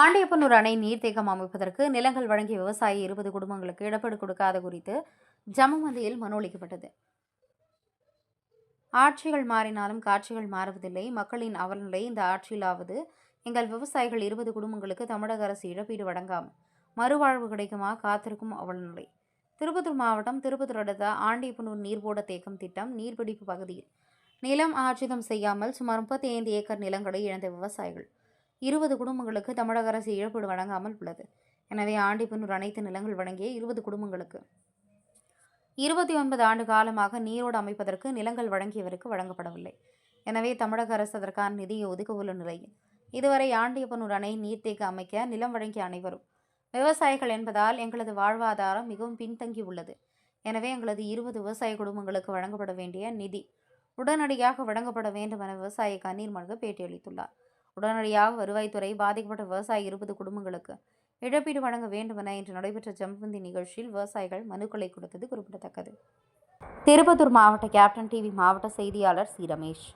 ஆண்டியப்பனூர் அணை நீர்த்தேக்கம் அமைப்பதற்கு நிலங்கள் வழங்கிய விவசாயி 20 குடும்பங்களுக்கு இழப்பீடு கொடுக்காத குறித்து ஜம்மமந்தியில் மனு அளிக்கப்பட்டது. ஆட்சிகள் மாறினாலும் காட்சிகள் மாறுவதில்லை. மக்களின் அவல்நிலை இந்த ஆட்சியிலாவது எங்கள் விவசாயிகள் 20 குடும்பங்களுக்கு தமிழக அரசு இழப்பீடு வழங்காமல் மறுவாழ்வு கிடைக்குமா காத்திருக்கும் அவல்நிலை. திருப்பத்தூர் மாவட்டம் திருப்பத்தூர் அடுத்த ஆண்டியப்பனூர் நீர்போட தேக்கம் திட்டம் நீர்பிடிப்பு பகுதியில் நிலம் ஆர்ஜிதம் செய்யாமல் சுமார் 35 ஏக்கர் நிலங்களை இழந்த விவசாயிகள் 20 குடும்பங்களுக்கு தமிழக அரசு இழப்பீடு வழங்காமல் உள்ளது. எனவே ஆண்டிப்பனூர் அனைத்து நிலங்கள் வழங்கிய 20 குடும்பங்களுக்கு 29 ஆண்டு காலமாக நீரோடு அமைப்பதற்கு நிலங்கள் வழங்கியவருக்கு வழங்கப்படவில்லை. எனவே தமிழக அரசு அதற்கான நிதியை ஒதுக்க உள்ள நிலையில் இதுவரை ஆண்டியப்பனூர் அணை நீர்த்தேக்க அமைக்க நிலம் வழங்கிய அனைவரும் விவசாயிகள் என்பதால் எங்களது வாழ்வாதாரம் மிகவும் பின்தங்கி உள்ளது. எனவே எங்களது 20 விவசாய குடும்பங்களுக்கு வழங்கப்பட வேண்டிய நிதி உடனடியாக வழங்கப்பட வேண்டும் என விவசாயி கண்ணீர் மல்க பேட்டியளித்துள்ளார். உடனடியாக வருவாய்த்துறை பாதிக்கப்பட்ட விவசாயி 20 குடும்பங்களுக்கு இழப்பீடு வழங்க வேண்டும் என இன்று நடைபெற்ற ஜம்பந்தி நிகழ்ச்சியில் விவசாயிகள் மனுக்களை கொடுத்தது குறிப்பிடத்தக்கது. திருப்பத்தூர் மாவட்ட கேப்டன் டிவி மாவட்ட செய்தியாளர் சி. ரமேஷ்.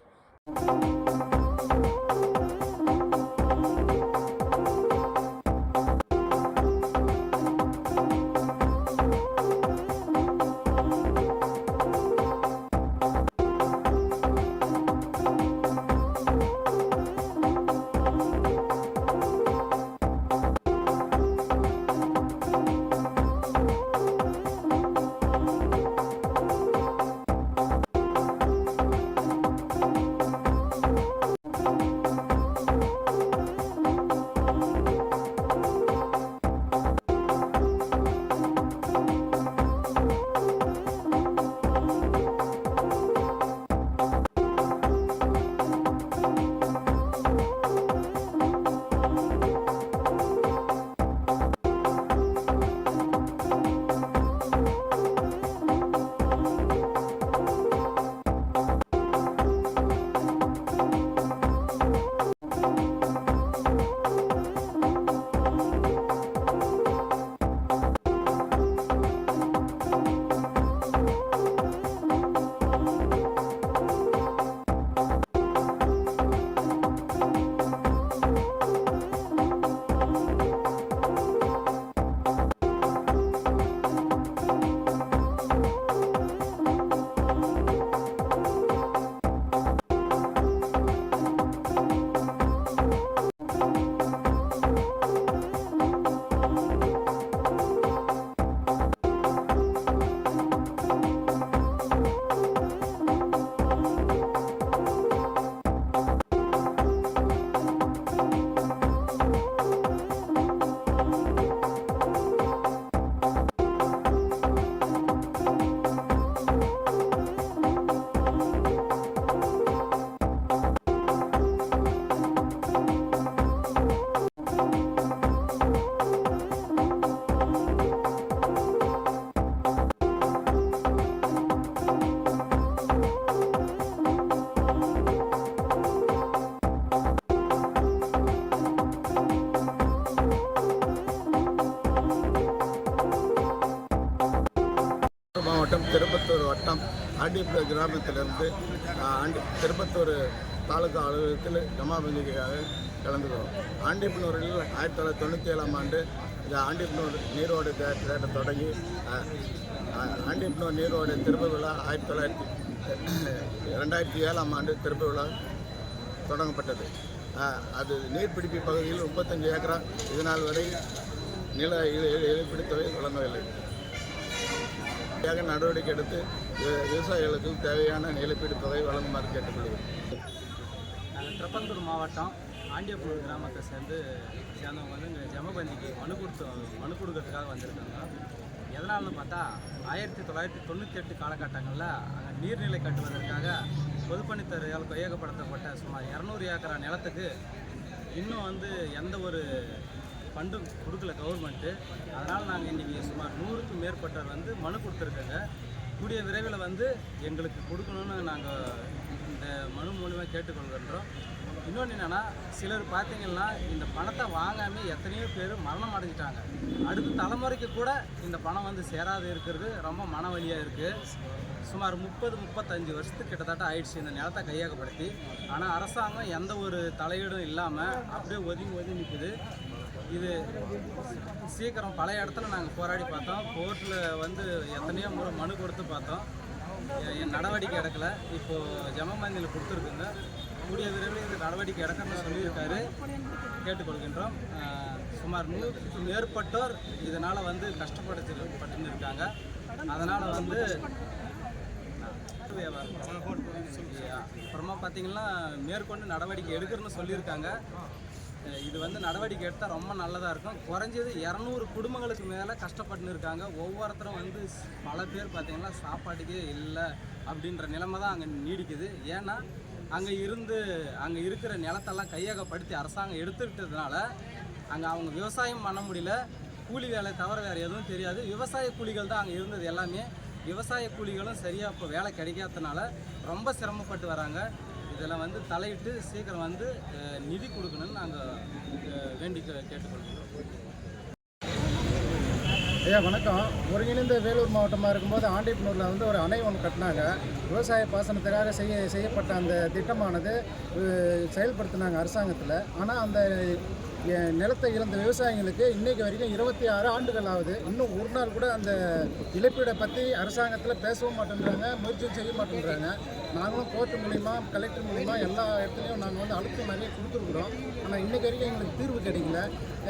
மாவட்டம் திருப்பத்தூர் வட்டம் ஆண்டிப்பனூர் கிராமத்திலிருந்து திருப்பத்தூர் தாலுகா அலுவலகத்தில் ஜமாபந்திக்காக கலந்துக்கிறோம். ஆண்டிப்பனூரில் 1997ஆம் ஆண்டு இந்த ஆண்டிப்பனூர் நீரோடு திட்டம் தொடங்கி ஆண்டிப்பனூர் நீரோடு திரும்ப விழா 2007ஆம் ஆண்டு திரும்ப விழா தொடங்கப்பட்டது. அது நீர்பிடிப்பு பகுதியில் 35 ஏக்கரா இதனால் வரை நில இழப்பீடு தொகை வழங்கவில்லை. நடவடிக்கை எடுத்து விவசாயிகளுக்கு தேவையான இழப்பீடு தொகை வழங்குமாறு கேட்டுக்கொள்கிறேன். திருப்பத்தூர் மாவட்டம் ஆண்டியப்பனூர் கிராமத்தை சேர்ந்தவங்க வந்து இங்கே ஜமபந்திக்கு மனு கொடுக்கறதுக்காக வந்திருக்காங்க. எதனால்னு பார்த்தா 1998 காலகட்டங்களில் அங்கே நீர்நிலை கட்டுவதற்காக பொதுப்பணித்துறையால் கையகப்படுத்தப்பட்ட சுமார் 200 ஏக்கரா நிலத்துக்கு இன்னும் வந்து எந்த ஒரு ஃபண்டும் கொடுக்கல கவர்மெண்ட்டு. அதனால் நாங்கள் இன்றைக்கி சுமார் 100க்கும் மேற்பட்டவர் வந்து மனு கொடுத்துருக்கோங்க. கூடிய விரைவில் வந்து எங்களுக்கு கொடுக்கணும்னு நாங்கள் இந்த மனு மூலமாக கேட்டுக்கொள்கின்றோம். இன்னொன்று என்னென்னா, சிலர் பார்த்திங்கன்னா இந்த பணத்தை வாங்காமல் எத்தனையோ பேர் மரணம் அடைஞ்சிட்டாங்க. அடுத்த தலைமுறைக்கு கூட இந்த பணம் வந்து சேராது இருக்கிறது ரொம்ப மன வலியாக இருக்குது. சுமார் 30-35 வருஷத்துக்கு கிட்டத்தட்ட ஆயிடுச்சு இந்த நிலத்தை கையகப்படுத்தி. ஆனால் அரசாங்கம் எந்த ஒரு தலையீடும் இல்லாமல் அப்படியே ஒதுங்கி நிற்குது. இது சீக்கிரம் பல இடத்துல நாங்கள் போராடி பார்த்தோம். கோர்ட்டில் வந்து எத்தனையோ முறை மனு கொடுத்து பார்த்தோம். என் நடவடிக்கை எடுக்கலை. இப்போது ஜமபந்தியில் கொடுத்துருக்குங்க. கூடிய விரைவில் இந்த நடவடிக்கை எடுக்கணும்னு சொல்லியிருக்காரு. கேட்டுக்கொள்கின்றோம். சுமார் 100க்கு மேற்பட்டோர் இதனால் வந்து கஷ்டப்பட்டு இருக்காங்க. அதனால் வந்து அப்புறமா பார்த்தீங்கன்னா மேற்கொண்டு நடவடிக்கை எடுக்கிறேன்னு சொல்லியிருக்காங்க. இது வந்து நடவடிக்கை எடுத்தால் ரொம்ப நல்லதாக இருக்கும். குறைஞ்சது 200 குடும்பங்களுக்கு மேலே கஷ்டப்பட்டு இருக்காங்க. ஒவ்வொருத்தரும் வந்து பல பேர் பார்த்தீங்கன்னா சாப்பாட்டுக்கே இல்லை அப்படின்ற நிலைமை தான் அங்கே நீடிக்குது. ஏன்னா அங்கே இருக்கிற நிலத்தெல்லாம் கையகப்படுத்தி அரசாங்கம் எடுத்துக்கிட்டதுனால அங்கே அவங்க விவசாயம் பண்ண முடியல. கூலி வேலை தவிர வேறு எதுவும் தெரியாது. விவசாய கூலிகள் தான் அங்கே இருந்தது எல்லாமே. விவசாய கூலிகளும் சரியாக இப்போ வேலை கிடைக்காதனால ரொம்ப சிரமப்பட்டு வராங்க. இதில் வந்து தலையிட்டு சீக்கிரம் வந்து நிதி கொடுக்கணும்னு நாங்கள் வேண்டி கேட்டுக்கொள்கிறோம். ஐயா வணக்கம். ஒருங்கிணைந்த வேலூர் மாவட்டமாக இருக்கும்போது ஆண்டியப்பனூரில் வந்து ஒரு அணை ஒன்று கட்டினாங்க. விவசாய பாசனத்துக்காக செய்யப்பட்ட அந்த திட்டமானது செயல்படுத்தினாங்க அரசாங்கத்தில். ஆனால் அந்த நிலத்தை இழந்த விவசாயிகளுக்கு இன்றைக்கு வரைக்கும் 26 ஆண்டுகள் ஆகுது. இன்னும் ஒரு நாள் கூட அந்த இழப்பீடை பற்றி அரசாங்கத்தில் பேசவும் மாட்டேன்றாங்க, முயற்சியும் செய்ய மாட்டேன்றாங்க. நாங்களும் கோர்ட்டு மூலிமா கலெக்டர் மூலிமா எல்லா இடத்துலையும் நாங்கள் வந்து அழுத்தம் நிறைய கொடுத்துருக்குறோம். ஆனால் இன்றைக்கு வரைக்கும் எங்களுக்கு தீர்வு கிடைக்கல.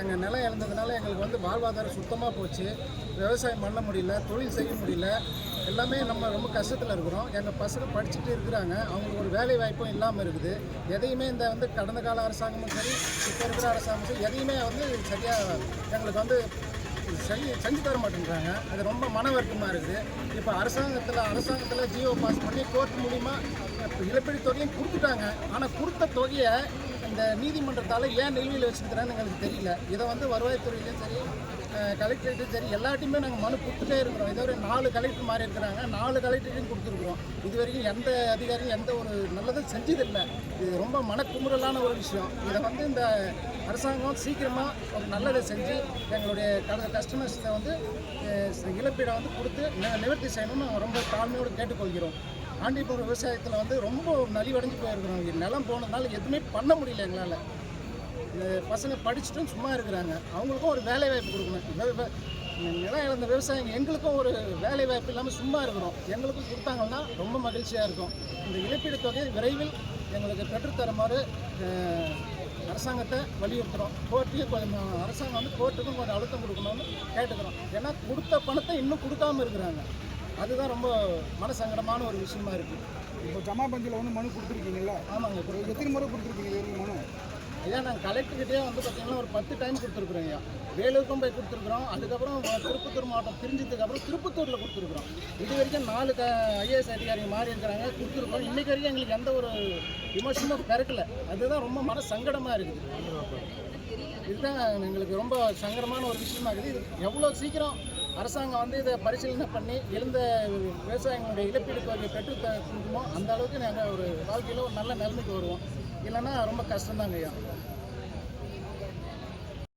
எங்கள் நிலம் இழந்ததுனால எங்களுக்கு வந்து வாழ்வாதாரம் சுத்தமாக போச்சு. விவசாயம் பண்ண முடியல, தொழில் செய்ய முடியல. எல்லாமே நம்ம ரொம்ப கஷ்டத்தில் இருக்கிறோம். எங்கள் பசங்க படிச்சுட்டு இருக்கிறாங்க. அவங்களுக்கு ஒரு வேலை வாய்ப்பும் இல்லாமல் இருக்குது. எதையுமே இந்த வந்து கடந்த கால அரசாங்கமும் சரி, இப்போ இருக்கிற அரசாங்கமும் சரி, எதையுமே வந்து சரியாக எங்களுக்கு வந்து செஞ்சு தர மாட்டேங்கிறாங்க. அது ரொம்ப மன வருத்தமாக இருக்குது. இப்போ அரசாங்கத்தில் ஜியோ பாஸ் பண்ணி கோர்ட் மூலிமா இழப்பீடு தொகையும் கொடுத்துட்டாங்க. ஆனால் கொடுத்த தொகையை இந்த நீதிமன்றத்தால் ஏன் நிலுவையில் வச்சுருக்கிறான்னு எங்களுக்கு தெரியல. இதை வந்து வருவாய்த்துறையிலையும் சரி, கலெக்டரேட்டும் சரி, எல்லாத்தையுமே நாங்கள் மனு கொடுத்துட்டே இருக்கிறோம். இதே ஒரு 4 கலெக்டர் மாறி இருக்கிறாங்க. 4 கலெக்டரையும் கொடுத்துருக்குறோம். இது வரைக்கும் எந்த அதிகாரியும் எந்த ஒரு நல்லதும் செஞ்சதில்லை. இது ரொம்ப மனக்குமுறலான ஒரு விஷயம். இதை வந்து இந்த அரசாங்கம் சீக்கிரமாக ஒரு நல்லதை செஞ்சு எங்களுடைய கஸ்டமர்ஸை வந்து இழப்பீடை வந்து கொடுத்து நிவர்த்தி செய்யணும்னு ரொம்ப தாழ்மையோடு கேட்டுக்கொள்கிறோம். ஆண்டியப்பனூர் விவசாயத்தில் வந்து ரொம்ப நலிவடைஞ்சு போயிருக்கிறோம். நிலம் போனதுனால எதுவுமே பண்ண முடியல எங்களால். பசங்க படிச்சுட்டும் சும்மா இருக்கிறாங்க. அவங்களுக்கும் ஒரு வேலை வாய்ப்பு கொடுக்கணும். நிலம் இழந்த விவசாயிங்க எங்களுக்கும் ஒரு வேலை வாய்ப்பு இல்லாமல் சும்மா இருக்கிறோம். எங்களுக்கும் கொடுத்தாங்கன்னா ரொம்ப மகிழ்ச்சியாக இருக்கும். இந்த இழப்பீடு தொகையை விரைவில் எங்களுக்கு பெற்றுத்தருமாறு அரசாங்கத்தை வலியுறுத்துகிறோம். கோர்ட்டையும் கொஞ்சம் அரசாங்கம் வந்து கோர்ட்டுக்கும் கொஞ்சம் அழுத்தம் கொடுக்கணும்னு கேட்டுக்கிறோம். ஏன்னா கொடுத்த பணத்தை இன்னும் கொடுக்காமல் இருக்கிறாங்க. அதுதான் ரொம்ப மனசங்கடமான ஒரு விஷயமா இருக்குது. இப்போ ஜமாபந்தியில் வந்து மனு கொடுத்துருக்கீங்களா? ஆமாங்க. இப்போ எத்தனை முறை கொடுத்துருக்கீங்க மனு? ஐயா நாங்கள் கலெக்டர்கிட்டே வந்து பார்த்திங்கன்னா ஒரு 10 டைம் கொடுத்துருக்குறோம் ஐயா. வேலூருக்கும் போய் கொடுத்துருக்குறோம். அதுக்கப்புறம் திருப்பத்தூர் மாவட்டம் பிரிஞ்சதுக்கப்புறம் திருப்பத்தூரில் கொடுத்துருக்குறோம். இது வரைக்கும் 4 ஐஏஎஸ் அதிகாரிகள் மாறி இருக்கிறாங்க, கொடுத்துருக்கோம். இன்றைக்கு வரைக்கும் எங்களுக்கு எந்த ஒரு விமர்சனமும் பிறக்கலை. அதுதான் ரொம்ப மன சங்கடமாக இருக்குது. இதுதான் எங்களுக்கு ரொம்ப சங்கடமான ஒரு விஷயமா இருக்குது. இது எவ்வளோ சீக்கிரம் அரசாங்கம் வந்து இதை பரிசீலனை பண்ணி எழுந்த விவசாயிகளுடைய இழப்பீடு தொகையை பெற்று கொடுக்குமோ அந்த அளவுக்கு நாங்கள் ஒரு வாழ்க்கையில் ஒரு நல்ல நிலைமைக்கு வருவோம். இல்லைன்னா ரொம்ப கஷ்டம்தாங்க ஐயா.